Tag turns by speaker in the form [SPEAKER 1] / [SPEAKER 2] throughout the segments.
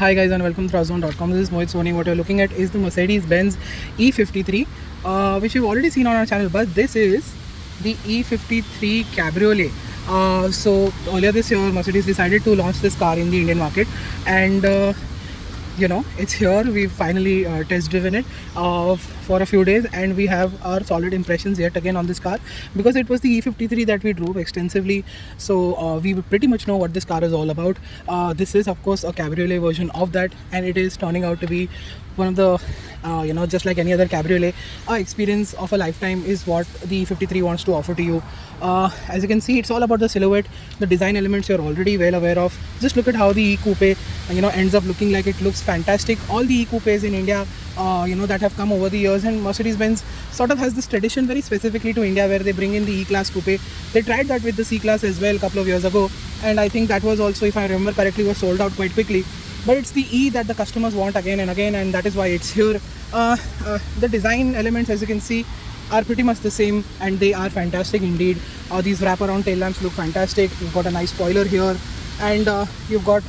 [SPEAKER 1] Hi guys and welcome to Throzone.com. This is Mohit Soni. What you're looking at is the Mercedes-Benz E53, which you've already seen on our channel, but this is the E53 Cabriolet. So earlier this year, Mercedes decided to launch this car in the Indian market, and it's here. We've finally test driven it for a few days, and we have our solid impressions yet again on this car, because it was the E53 that we drove extensively. So we pretty much know what this car is all about. This is of course a cabriolet version of that, and it is turning out to be one of the just like any other cabriolet, experience of a lifetime is what the E53 wants to offer to you. As you can see, it's all about the silhouette, the design elements you're already well aware of. Just look at how the E-Coupe ends up looking like. It looks fantastic. All the E-Coupes in India that have come over the years, and Mercedes-Benz sort of has this tradition very specifically to India where they bring in the E-Class Coupe. They tried that with the C-Class as well a couple of years ago, and I think that was also, if I remember correctly, was sold out quite quickly. But it's the E that the customers want again and again, and that is why it's here. The design elements, as you can see, are pretty much the same, and they are fantastic indeed. These wraparound tail lamps look fantastic. You've got a nice spoiler here, and you've got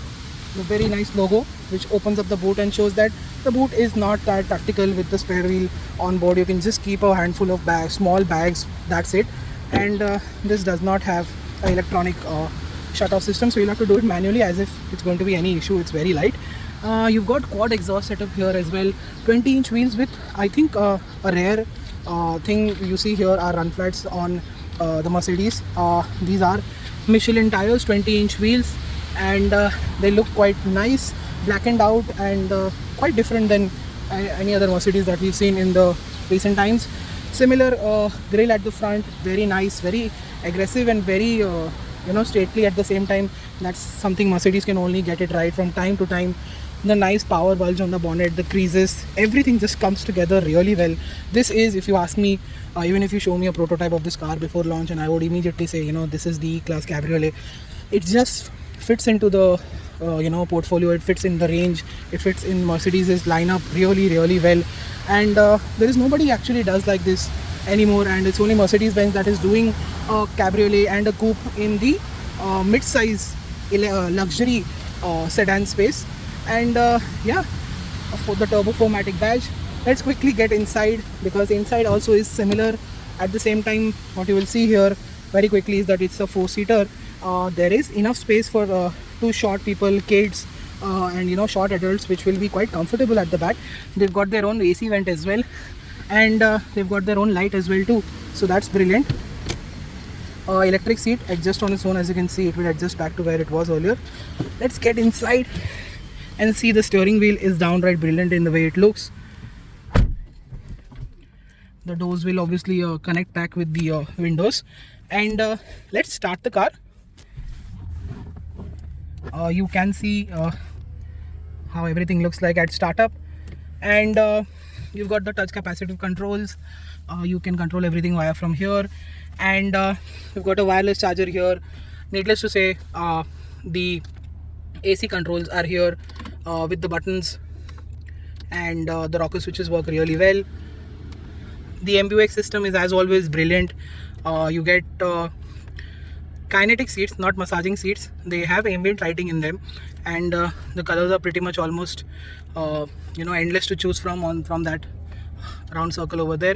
[SPEAKER 1] the very nice logo which opens up the boot and shows that the boot is not that practical with the spare wheel on board. You can just keep a handful of small bags, that's it. And this does not have an electronic shut-off system, so you'll have to do it manually as if it's going to be any issue. It's very light. You've got quad exhaust setup here as well. 20-inch wheels with, I think, a rare thing you see here are run flats on the Mercedes. These are Michelin tires, 20-inch wheels, and they look quite nice, blackened out, and quite different than any other Mercedes that we've seen in the recent times. Similar grille at the front, very nice, very aggressive, and very stately at the same time. That's something Mercedes can only get it right from time to time. The nice power bulge on the bonnet, the creases, everything just comes together really well. This is, if you ask me, even if you show me a prototype of this car before launch, and I would immediately say, this is the E-Class Cabriolet. It just fits into the portfolio. It fits in the range. It fits in Mercedes's lineup really, really well. And there is nobody actually does like this anymore, and it's only Mercedes-Benz that is doing a cabriolet and a coupe in the mid-size luxury sedan space. And for the Turbo 4matic badge, let's quickly get inside, because inside also is similar. At the same time, what you will see here very quickly is that it's a 4-seater. There is enough space for 2 short people, kids, and short adults, which will be quite comfortable at the back. They've got their own AC vent as well, and they've got their own light as well too, so that's brilliant. Electric seat adjusts on its own. As you can see, it will adjust back to where it was earlier. Let's get inside and see. The steering wheel is downright brilliant in the way it looks. The doors will obviously connect back with the windows, and let's start the car. You can see how everything looks like at startup, and you've got the touch capacitive controls. You can control everything via from here, and you've got a wireless charger here. Needless to say, the AC controls are here with the buttons, and the rocker switches work really well. The MBUX system is, as always, brilliant. You get kinetic seats, not massaging seats. They have ambient lighting in them, and the colors are pretty much almost endless to choose from that round circle over there.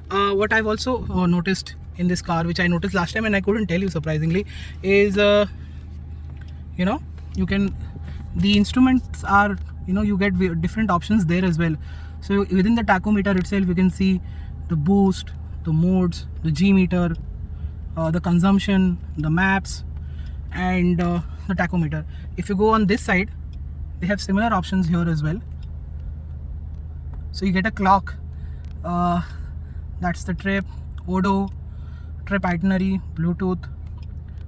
[SPEAKER 1] What I've also noticed in this car, which I noticed last time and I couldn't tell you surprisingly, is the instruments are, you get different options there as well. So within the tachometer itself, you can see the boost, the modes, the G meter, the consumption, the maps, and the tachometer. If you go on this side, they have similar options here as well. So you get a clock, that's the trip, odo, trip itinerary, Bluetooth,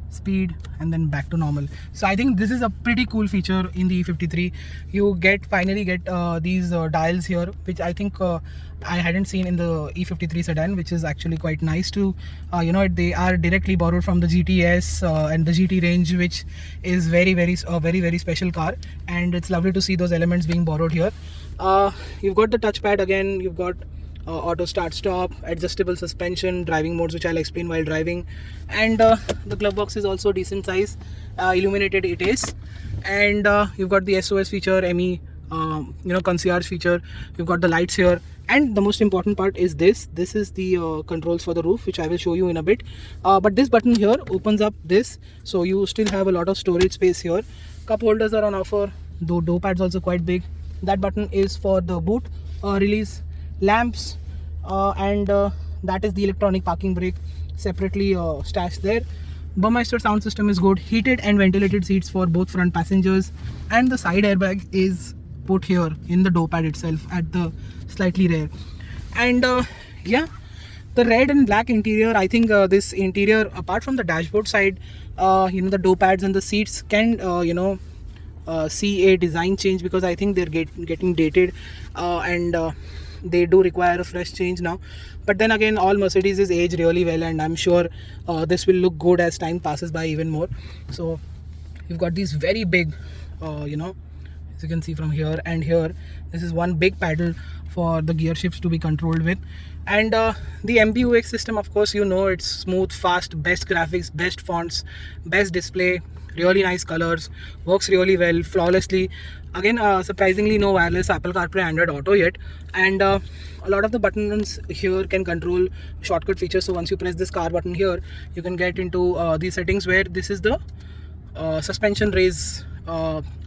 [SPEAKER 1] speed, and then back to normal. So I think this is a pretty cool feature in the E53. You finally get these dials here, which I think I hadn't seen in the E53 sedan, which is actually quite nice to they are directly borrowed from the GTS and the GT range, which is very very special car, and it's lovely to see those elements being borrowed here. You've got the touchpad again. You've got auto start stop, adjustable suspension, driving modes, which I'll explain while driving, and the glove box is also decent size, illuminated it is. And you've got the SOS feature, ME, concierge feature. You've got the lights here, and the most important part is this is the controls for the roof, which I will show you in a bit. But this button here opens up this, so you still have a lot of storage space here. Cup holders are on offer, though door pad's also quite big. That button is for the boot release. Lamps, and that is the electronic parking brake, separately stashed there. Burmeister sound system is good, heated and ventilated seats for both front passengers, and the side airbag is put here in the door pad itself at the slightly rear. And yeah, the red and black interior, I think this interior, apart from the dashboard side, the door pads and the seats can see a design change, because I think they're getting dated, and they do require a fresh change now. But then again, all Mercedes is aged really well, and I'm sure this will look good as time passes by even more. So you've got these very big, as you can see from here and here, this is one big paddle for the gear shifts to be controlled with. And the MBUX system, of course, it's smooth, fast, best graphics, best fonts, best display, really nice colors, works really well, flawlessly. Again, surprisingly, no wireless Apple CarPlay, Android Auto yet. And a lot of the buttons here can control shortcut features. So once you press this car button here, you can get into these settings, where this is the suspension raise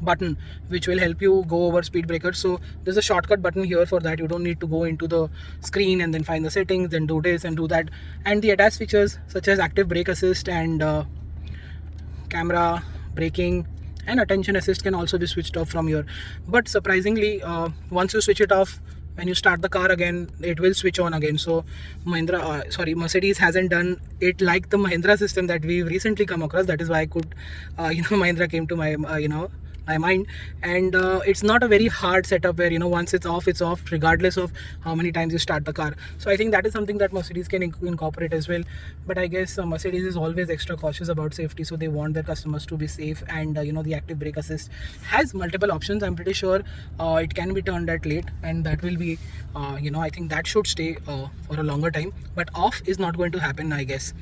[SPEAKER 1] button, which will help you go over speed breakers. So there's a shortcut button here for that. You don't need to go into the screen and then find the settings, then do this and do that. And the ADAS features such as active brake assist and camera, braking, and attention assist can also be switched off from here. But surprisingly, once you switch it off, when you start the car again, it will switch on again. So Mercedes hasn't done it like the Mahindra system that we've recently come across. That is why I could Mahindra came to my my mind. And it's not a very hard setup where once it's off regardless of how many times you start the car. So I think that is something that Mercedes can incorporate as well. But I guess Mercedes is always extra cautious about safety, so they want their customers to be safe. And the active brake assist has multiple options. I'm pretty sure it can be turned at late, and that will be I think that should stay for a longer time. But off is not going to happen, I guess.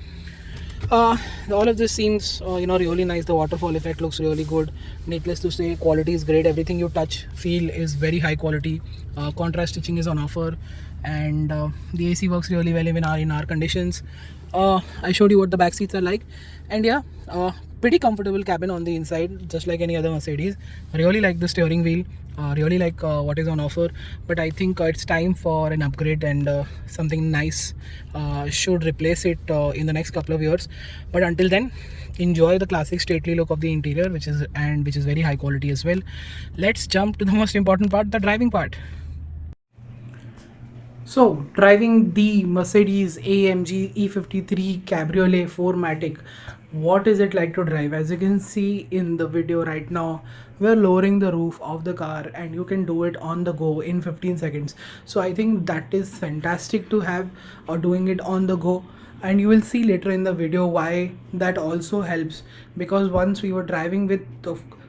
[SPEAKER 1] All of this seems really nice. The waterfall effect looks really good. Needless to say, quality is great. Everything you touch, feel is very high quality. Contrast stitching is on offer, and the AC works really well even in our conditions. I showed you what the back seats are like, and yeah, pretty comfortable cabin on the inside, just like any other Mercedes. I really like the steering wheel. Really like what is on offer. But I think it's time for an upgrade, and something nice should replace it in the next couple of years. But until then, enjoy the classic stately look of the interior, which is very high quality as well. Let's jump to the most important part, the driving part. So, driving the Mercedes AMG E53 Cabriolet 4MATIC, what is it like to drive? As you can see in the video right now, we're lowering the roof of the car, and you can do it on the go in 15 seconds. So I think that is fantastic to have, doing it on the go. And you will see later in the video why that also helps, because once we were driving with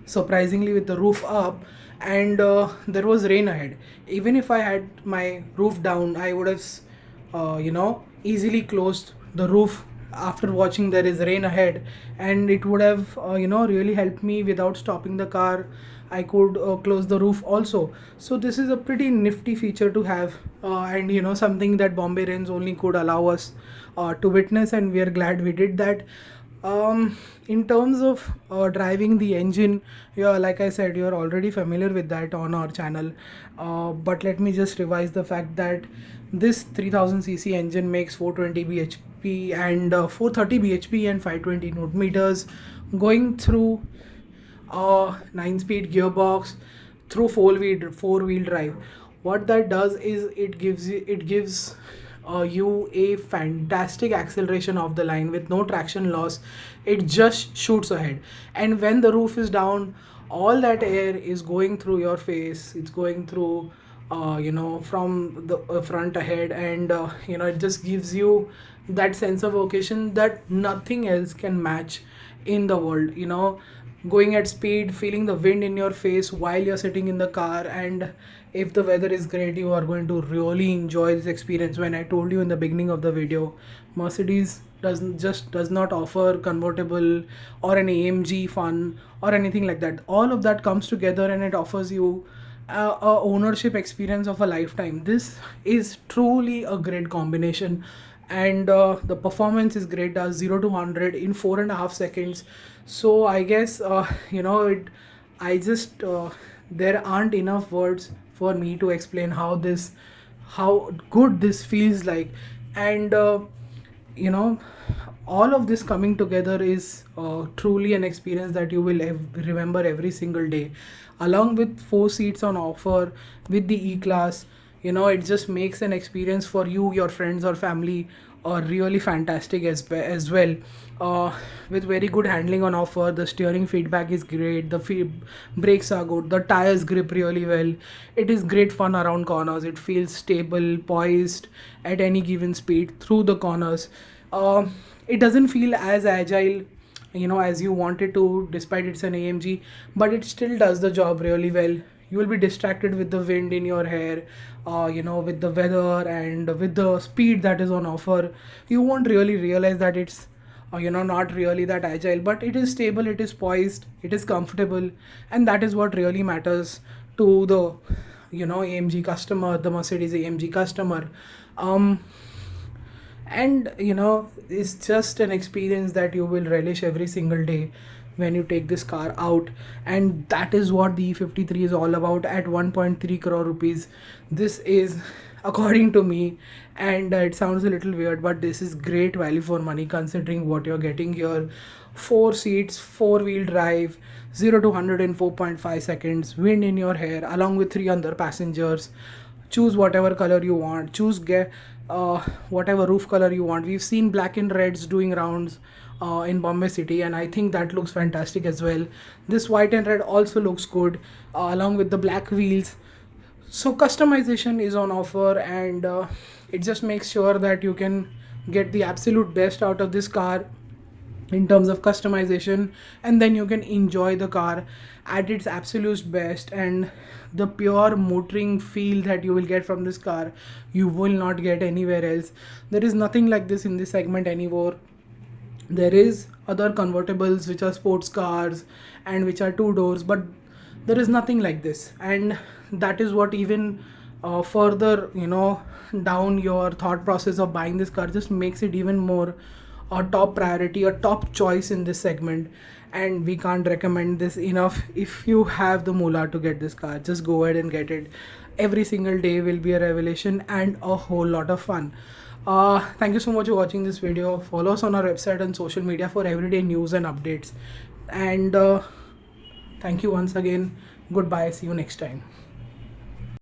[SPEAKER 1] surprisingly with the roof up, and there was rain ahead. Even if I had my roof down, I would have easily closed the roof after watching there is rain ahead, and it would have really helped me without stopping the car. I could close the roof also. So this is a pretty nifty feature to have, and something that Bombay Rains only could allow us to witness, and we are glad we did that. In terms of driving the engine, yeah, like I said, you're already familiar with that on our channel, but let me just revise the fact that this 3000cc engine makes 420 bhp and 430 bhp and 520 newton meters, going through a 9-speed gearbox through four-wheel drive. What that does is it gives you a fantastic acceleration of the line with no traction loss. It just shoots ahead, and when the roof is down, all that air is going through your face. It's going through from the front ahead, and it just gives you that sense of occasion that nothing else can match in the world. going at speed, feeling the wind in your face while you're sitting in the car. And if the weather is great, you are going to really enjoy this experience. When I told you in the beginning of the video, Mercedes does not offer convertible or an AMG fun or anything like that. All of that comes together and it offers you a ownership experience of a lifetime. This is truly a great combination, and the performance is great. Does 0 to 100 in 4.5 seconds. So I guess it. I just there aren't enough words for me to explain how good this feels like. And you know all of this coming together is truly an experience that you will remember every single day, along with 4 seats on offer with the E-Class. It just makes an experience for you, your friends or family really fantastic as well. With very good handling on offer, the steering feedback is great, the brakes are good, the tires grip really well. It is great fun around corners. It feels stable, poised at any given speed through the corners. uh, it doesn't feel as agile as you want it to, despite it's an AMG, but it still does the job really well. You will be distracted with the wind in your hair, with the weather and with the speed that is on offer. You won't really realize that it's not really that agile, but it is stable, it is poised, it is comfortable, and that is what really matters to the AMG customer, the Mercedes AMG customer. um and it's just an experience that you will relish every single day when you take this car out. And that is what the E53 is all about at 1.3 crore rupees. This is, according to me, and it sounds a little weird, but this is great value for money considering what you're getting here. 4 seats, four-wheel drive, 0 to 100 in 4.5 seconds, wind in your hair, along with 3 other passengers. Choose whatever color you want, choose get whatever roof color you want. We've seen black and reds doing rounds in Bombay City, and I think that looks fantastic as well. This white and red also looks good, along with the black wheels. So customization is on offer, and it just makes sure that you can get the absolute best out of this car in terms of customization, and then you can enjoy the car at its absolute best. And the pure motoring feel that you will get from this car, you will not get anywhere else. There is nothing like this in this segment anymore. There is other convertibles which are sports cars and which are two doors, but there is nothing like this. And that is what even further down your thought process of buying this car, just makes it even more a top priority, a top choice in this segment. And we can't recommend this enough. If you have the moolah to get this car, just go ahead and get it. Every single day will be a revelation and a whole lot of fun. Thank you so much for watching this video. Follow us on our website and social media for everyday news and updates. And thank you once again. Goodbye. See you next time.